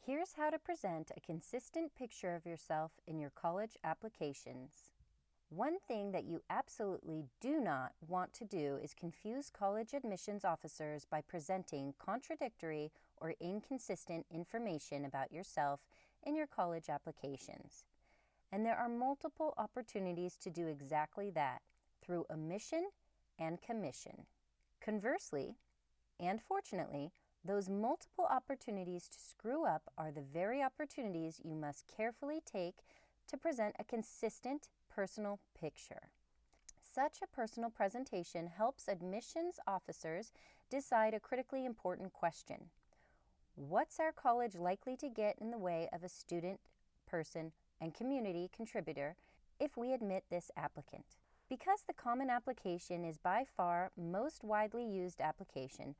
Here's how to present a consistent picture of yourself in your college applications. One thing that you absolutely do not want to do is confuse college admissions officers by presenting contradictory or inconsistent information about yourself in your college applications. And there are multiple opportunities to do exactly that through omission and commission. Conversely, and fortunately, those multiple opportunities to screw up are the very opportunities you must carefully take to present a consistent personal picture. Such a personal presentation helps admissions officers decide a critically important question. What's our college likely to get in the way of a student, person, and community contributor if we admit this applicant? Because the Common Application is by far most widely used application,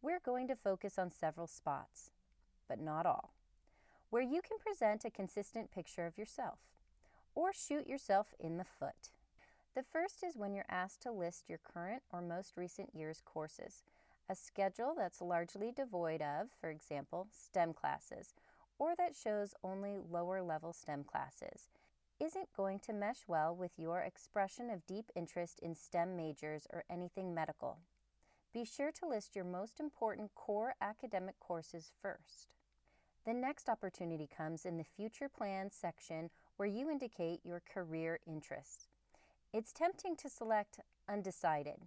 we're going to focus on several spots, but not all, where you can present a consistent picture of yourself, or shoot yourself in the foot. The first is when you're asked to list your current or most recent year's courses, a schedule that's largely devoid of, for example, STEM classes, or that shows only lower-level STEM classes, isn't going to mesh well with your expression of deep interest in STEM majors or anything medical. Be sure to list your most important core academic courses first. The next opportunity comes in the Future Plans section where you indicate your career interests. It's tempting to select undecided,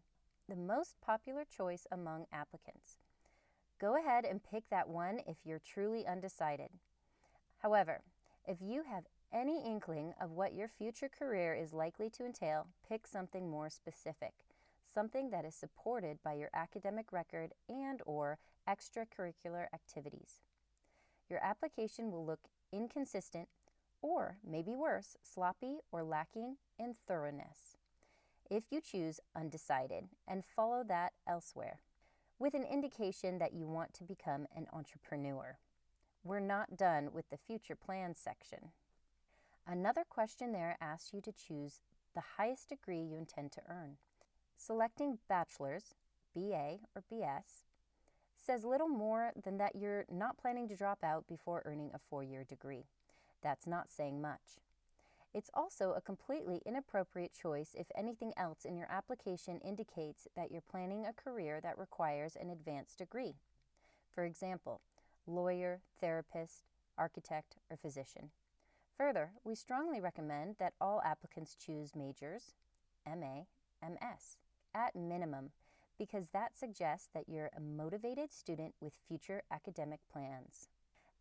the most popular choice among applicants. Go ahead and pick that one if you're truly undecided. However, if you have any inkling of what your future career is likely to entail, pick something more specific. Something that is supported by your academic record and/or extracurricular activities. Your application will look inconsistent or, maybe worse, sloppy or lacking in thoroughness if you choose undecided and follow that elsewhere with an indication that you want to become an entrepreneur. We're not done with the Future Plans section. Another question there asks you to choose the highest degree you intend to earn. Selecting bachelor's, BA, or BS says little more than that you're not planning to drop out before earning a 4-year degree. That's not saying much. It's also a completely inappropriate choice if anything else in your application indicates that you're planning a career that requires an advanced degree. For example, lawyer, therapist, architect, or physician. Further, we strongly recommend that all applicants choose majors, MA, MS, at minimum, because that suggests that you're a motivated student with future academic plans.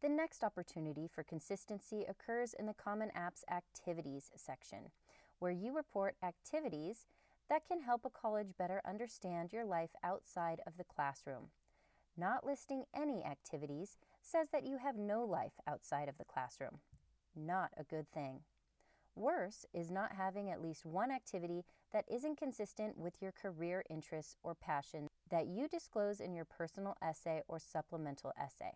The next opportunity for consistency occurs in the Common App's Activities section, where you report activities that can help a college better understand your life outside of the classroom. Not listing any activities says that you have no life outside of the classroom. Not a good thing. Worse is not having at least one activity that isn't consistent with your career interests or passion that you disclose in your personal essay or supplemental essay.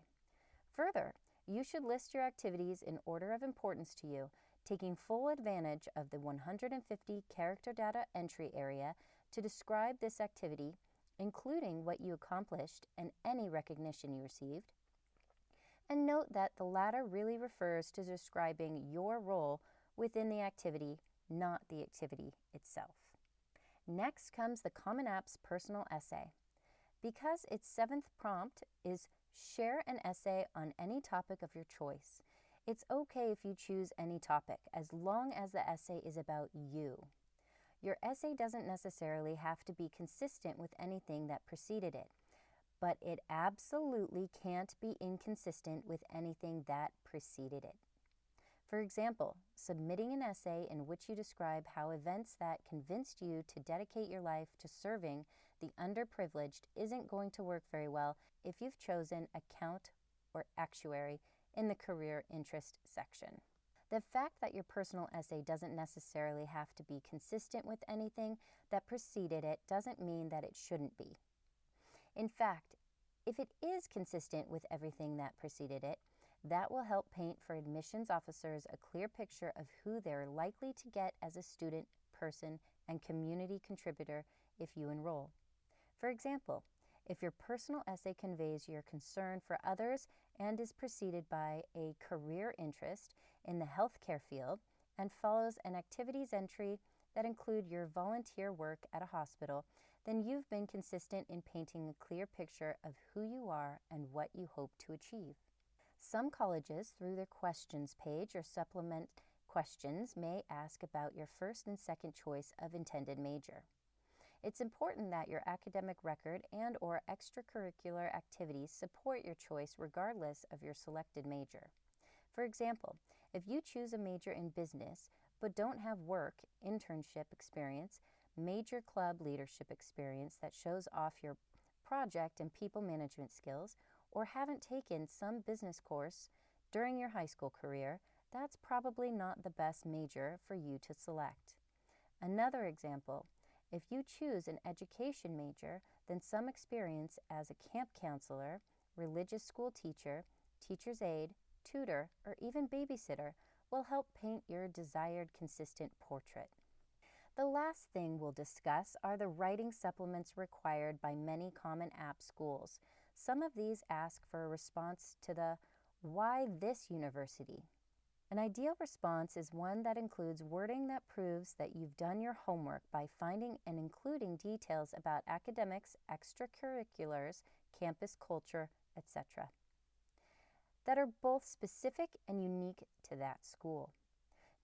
Further, you should list your activities in order of importance to you, taking full advantage of the 150 character data entry area to describe this activity, including what you accomplished and any recognition you received. And note that the latter really refers to describing your role within the activity, not the activity itself. Next comes the Common App's personal essay. Because its 7th prompt is share an essay on any topic of your choice. It's okay if you choose any topic, as long as the essay is about you. Your essay doesn't necessarily have to be consistent with anything that preceded it, but it absolutely can't be inconsistent with anything that preceded it. For example, submitting an essay in which you describe how events that convinced you to dedicate your life to serving the underprivileged isn't going to work very well if you've chosen account or actuary in the career interest section. The fact that your personal essay doesn't necessarily have to be consistent with anything that preceded it doesn't mean that it shouldn't be. In fact, if it is consistent with everything that preceded it, that will help paint for admissions officers a clear picture of who they're likely to get as a student, person, and community contributor if you enroll. For example, if your personal essay conveys your concern for others and is preceded by a career interest in the healthcare field and follows an activities entry that include your volunteer work at a hospital, then you've been consistent in painting a clear picture of who you are and what you hope to achieve. Some colleges, through their questions page or supplement questions, may ask about your first and second choice of intended major. It's important that your academic record and/or extracurricular activities support your choice regardless of your selected major. For example, if you choose a major in business but don't have work, internship experience, major club leadership experience that shows off your project and people management skills, or haven't taken some business course during your high school career, that's probably not the best major for you to select. Another example, if you choose an education major, then some experience as a camp counselor, religious school teacher, teacher's aide, tutor, or even babysitter will help paint your desired consistent portrait. The last thing we'll discuss are the writing supplements required by many Common App schools. Some of these ask for a response to the "Why this university?" An ideal response is one that includes wording that proves that you've done your homework by finding and including details about academics, extracurriculars, campus culture, etc., that are both specific and unique to that school.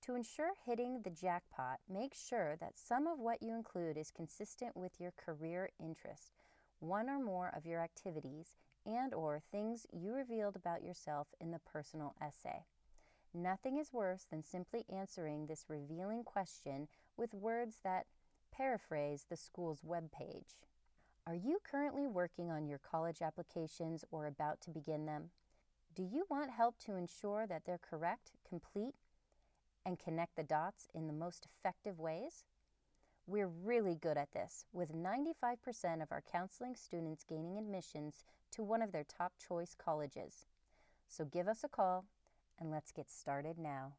To ensure hitting the jackpot, make sure that some of what you include is consistent with your career interest, one or more of your activities, and/or things you revealed about yourself in the personal essay. Nothing is worse than simply answering this revealing question with words that paraphrase the school's webpage. Are you currently working on your college applications or about to begin them? Do you want help to ensure that they're correct, complete, and connect the dots in the most effective ways? We're really good at this, with 95% of our counseling students gaining admissions to one of their top choice colleges. So give us a call and let's get started now.